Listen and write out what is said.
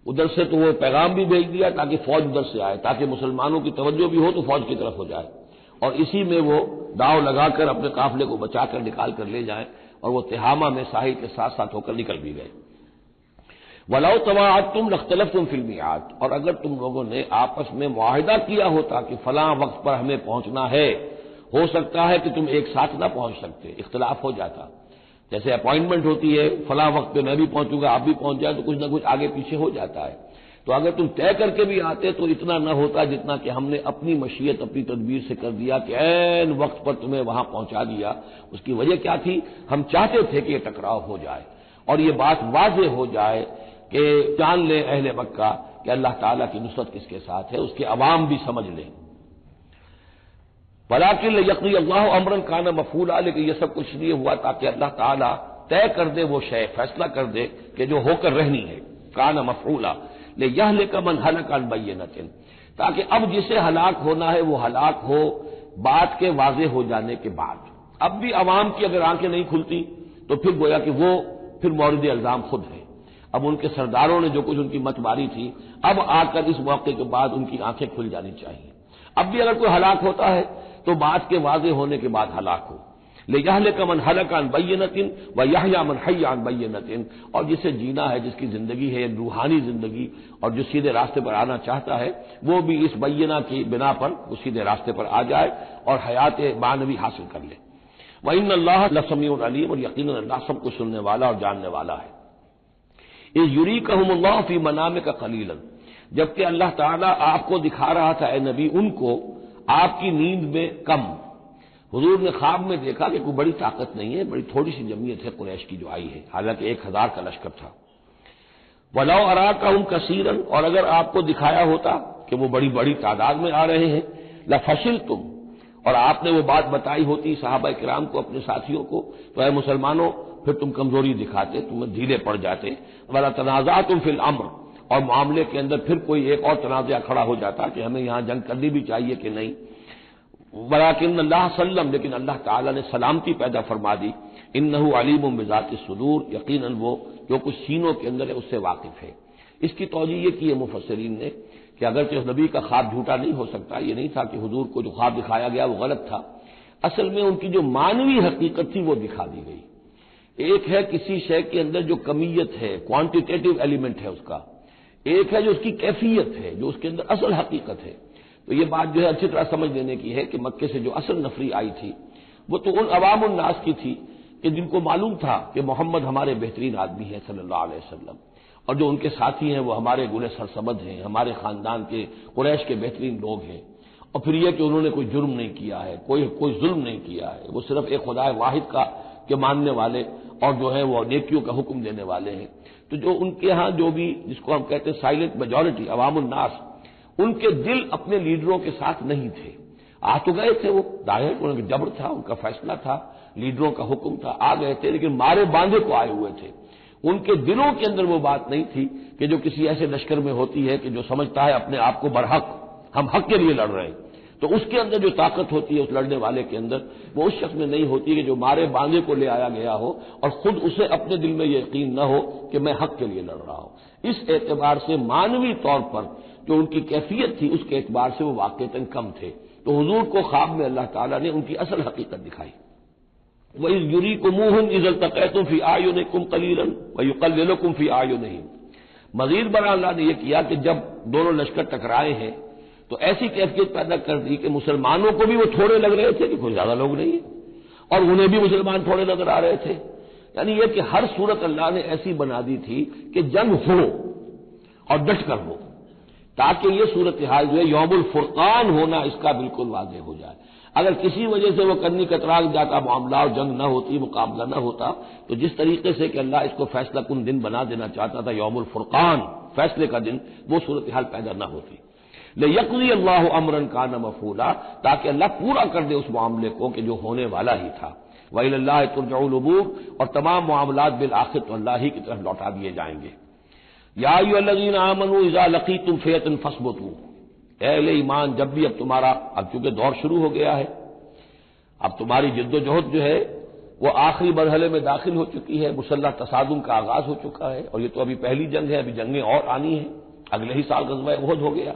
ادھر سے تو وہ پیغام بھی بھیج دیا تاکہ فوج ادھر سے آئے، تاکہ مسلمانوں کی توجہ بھی ہو تو فوج کی طرف ہو جائے، اور اسی میں وہ داؤ لگا کر اپنے قافلے کو بچا کر نکال کر لے جائیں، اور وہ تہامہ میں ساحل کے ساتھ ساتھ ہو کر نکل بھی گئے۔ وَلَوْ تَوَاعَدتُّمْ لَاخْتَلَفْتُمْ فِي الْمِيعَادِ، اور اگر تم لوگوں نے آپس میں معاہدہ کیا ہوتا کہ فلاں وقت پر ہمیں پہنچنا ہے، ہو سکتا ہے کہ تم ایک ساتھ نہ پہنچ سکتے، اختلاف ہو جاتا، جیسے اپوائنٹمنٹ ہوتی ہے فلاں وقت پہ میں بھی پہنچوں گا آپ بھی پہنچ جائے تو کچھ نہ کچھ آگے پیچھے ہو جاتا ہے، تو اگر تم طے کر کے بھی آتے تو اتنا نہ ہوتا جتنا کہ ہم نے اپنی مشیت اپنی تدبیر سے کر دیا کہ عین وقت پر تمہیں وہاں پہنچا دیا۔ اس کی وجہ کیا تھی؟ ہم چاہتے تھے کہ یہ ٹکراؤ ہو جائے اور یہ بات واضح ہو جائے کہ جان لیں اہل مکہ کہ اللہ تعالیٰ کی نصرت کس کے ساتھ ہے، اس کے عوام بھی سمجھ لیں۔ وَلَٰكِن لِيَقْضِيَ اللَّهُ أَمْرًا كَانَ مَفْعُولًا، لیکن یہ سب کچھ لیے ہوا تاکہ اللہ تعالیٰ طے کر دے وہ شے، فیصلہ کر دے کہ جو ہو کر رہنی ہے، كَانَ مَفْعُولًا لِيَهْلِكَ مَنْ هَلَكَ عَنْ بَيِّنَةٍ، تاکہ اب جسے ہلاک ہونا ہے وہ ہلاک ہو بات کے واضح ہو جانے کے بعد۔ اب بھی عوام کی اگر آنکھیں نہیں کھلتی تو پھر گویا کہ وہ پھر مورد الزام خود ہے۔ اب ان کے سرداروں نے جو کچھ ان کی مت ماری تھی، اب آ کر اس موقع کے بعد ان کی آنکھیں کھل جانی چاہیے۔ اب بھی اگر کوئی ہلاک ہوتا ہے تو بات کے واضح ہونے کے بعد ہلاک ہو۔ لِيَهْلِكَ مَنْ هَلَكَ عَنْ بَيِّنَةٍ وَيَحْيَىٰ مَنْ حَيَّ عَنْ بَيِّنَةٍ، اور جسے جینا ہے، جس کی زندگی ہے روحانی زندگی، اور جو سیدھے راستے پر آنا چاہتا ہے وہ بھی اس بینہ کی بنا پر وہ سیدھے راستے پر آ جائے اور حیات معنوی حاصل کر لے۔ وَإِنَّ اللَّهَ لَسَمِيعٌ عَلِيمٌ، اور یقیناً اللہ سب کو سننے والا اور جاننے والا ہے۔ اِذْ يُرِيكَهُمُ اللَّهُ فِي مَنَامِكَ قَلِيلًا، جبکہ اللہ تعالیٰ آپ کو دکھا رہا تھا اے نبی ان کو آپ کی نیند میں کم۔ حضور نے خواب میں دیکھا کہ کوئی بڑی طاقت نہیں ہے، بڑی تھوڑی سی جمعیت ہے قریش کی جو آئی ہے، حالانکہ 1000 کا لشکر تھا۔ وَلَوْ أَرَاكَهُمْ كَثِيرًا، اور اگر آپ کو دکھایا ہوتا کہ وہ بڑی بڑی تعداد میں آ رہے ہیں، لَفَشِلْتُمْ، اور آپ نے وہ بات بتائی ہوتی صحابہ کرام کو اپنے ساتھیوں کو، تو اے مسلمانوں پھر تم کمزوری دکھاتے، تم ڈھیلے پڑ جاتے۔ وَلَا تَنَازَعْتُمْ فِي الْأَمْرِ، اور معاملے کے اندر پھر کوئی ایک اور تنازع کھڑا ہو جاتا کہ ہمیں یہاں جنگ کرنی بھی چاہیے کہ نہیں۔ وَلَٰكِنَّ اللَّهَ سَلَّمَ، لیکن اللہ تعالیٰ نے سلامتی پیدا فرما دی۔ إِنَّهُ عَلِيمٌ بِذَاتِ الصُّدُورِ، یقیناً وہ جو کچھ سینوں کے اندر ہے اس سے واقف ہے۔ اس کی توجیہ یہ کی ہے مفسرین نے کہ اگرچہ اس نبی کا خواب جھوٹا نہیں ہو سکتا، یہ نہیں تھا کہ حضور کو جو خواب دکھایا گیا وہ غلط تھا، اصل میں ان کی جو معنوی حقیقت تھی وہ دکھا دی گئی۔ ایک ہے کسی شے کے اندر جو کمیت ہے، کوانٹیٹیو ایلیمنٹ ہے اس کا، ایک ہے جو اس کی کیفیت ہے، جو اس کے اندر اصل حقیقت ہے۔ تو یہ بات جو ہے اچھی طرح سمجھ لینے کی ہے کہ مکے سے جو اصل نفری آئی تھی وہ تو ان عوام الناس کی تھی کہ جن کو معلوم تھا کہ محمد ہمارے بہترین آدمی ہیں صلی اللہ علیہ وسلم، اور جو ان کے ساتھی ہیں وہ ہمارے گل سرسبد ہیں، ہمارے خاندان کے قریش کے بہترین لوگ ہیں، اور پھر یہ کہ انہوں نے کوئی جرم نہیں کیا ہے، کوئی ظلم نہیں کیا ہے، وہ صرف ایک خدا واحد کا کے ماننے والے اور جو ہے وہ نیکیوں کا حکم دینے والے ہیں۔ تو جو ان کے ہاں جو بھی جس کو ہم کہتے ہیں سائلنٹ میجورٹی، عوام الناس، ان کے دل اپنے لیڈروں کے ساتھ نہیں تھے۔ آ تو گئے تھے وہ، ظاہر ان کا جبر تھا، ان کا فیصلہ تھا، لیڈروں کا حکم تھا، آ گئے تھے، لیکن مارے باندھے کو آئے ہوئے تھے۔ ان کے دلوں کے اندر وہ بات نہیں تھی کہ جو کسی ایسے لشکر میں ہوتی ہے کہ جو سمجھتا ہے اپنے آپ کو برحق، ہم حق کے لیے لڑ رہے ہیں، تو اس کے اندر جو طاقت ہوتی ہے اس لڑنے والے کے اندر، وہ اس شخص میں نہیں ہوتی کہ جو مارے باندھے کو لے آیا گیا ہو اور خود اسے اپنے دل میں یہ یقین نہ ہو کہ میں حق کے لیے لڑ رہا ہوں۔ اس اعتبار سے معنوی طور پر جو ان کی کیفیت تھی اس کے اعتبار سے وہ واقعتاً کم تھے، تو حضور کو خواب میں اللہ تعالیٰ نے ان کی اصل حقیقت دکھائی۔ وَإِذْ يُرِيكُمُوهُمْ إِذْ الْتَقَيْتُمْ فِي أَعْيُنِكُمْ قَلِيلًا وَيُقَلِّلُكُمْ فِي أَعْيُنِهِمْ، مزید برآں اللہ نے یہ کیا کہ جب دونوں لشکر ٹکرائے ہیں تو ایسی کیفیت پیدا کر دی کہ مسلمانوں کو بھی وہ تھوڑے لگ رہے تھے کہ کوئی زیادہ لوگ نہیں ہیں، اور انہیں بھی مسلمان تھوڑے نظر آ رہے تھے۔ یعنی یہ کہ ہر صورت اللہ نے ایسی بنا دی تھی کہ جنگ ہو اور ڈٹ کر ہو، تاکہ یہ صورتحال جو ہے یوم الفرقان ہونا اس کا بالکل واضح ہو جائے۔ اگر کسی وجہ سے وہ کرنی کترا جاتا معاملہ اور جنگ نہ ہوتی، مقابلہ نہ ہوتا، تو جس طریقے سے کہ اللہ اس کو فیصلہ کن دن بنا دینا چاہتا تھا، یوم الفرقان فیصلے کا دن، وہ صورتحال پیدا نہ ہوتی۔ لِيَقْضِيَ اللَّهُ أَمْرًا كَانَ مَفْعُولًا، تاکہ اللہ پورا کر دے اس معاملے کو کہ جو ہونے والا ہی تھا۔ وَإِلَى اللَّهِ تُرْجَعُ الْأُمُورُ، اور تمام معاملات بالآخر تو اللہ ہی کی طرف لوٹا دیے جائیں گے۔ یا ایھا الذین آمنوا اذا لقیتم فئۃ فاثبتوا، اے اہل ایمان جب بھی اب تمہارا، اب چونکہ دور شروع ہو گیا ہے، اب تمہاری جد و جہد جو ہے وہ آخری مرحلے میں داخل ہو چکی ہے، مسلح تصادم کا آغاز ہو چکا ہے، اور یہ تو ابھی پہلی جنگ ہے، ابھی جنگیں اور آنی ہیں، اگلے ہی سال غزوہ احد ہو گیا۔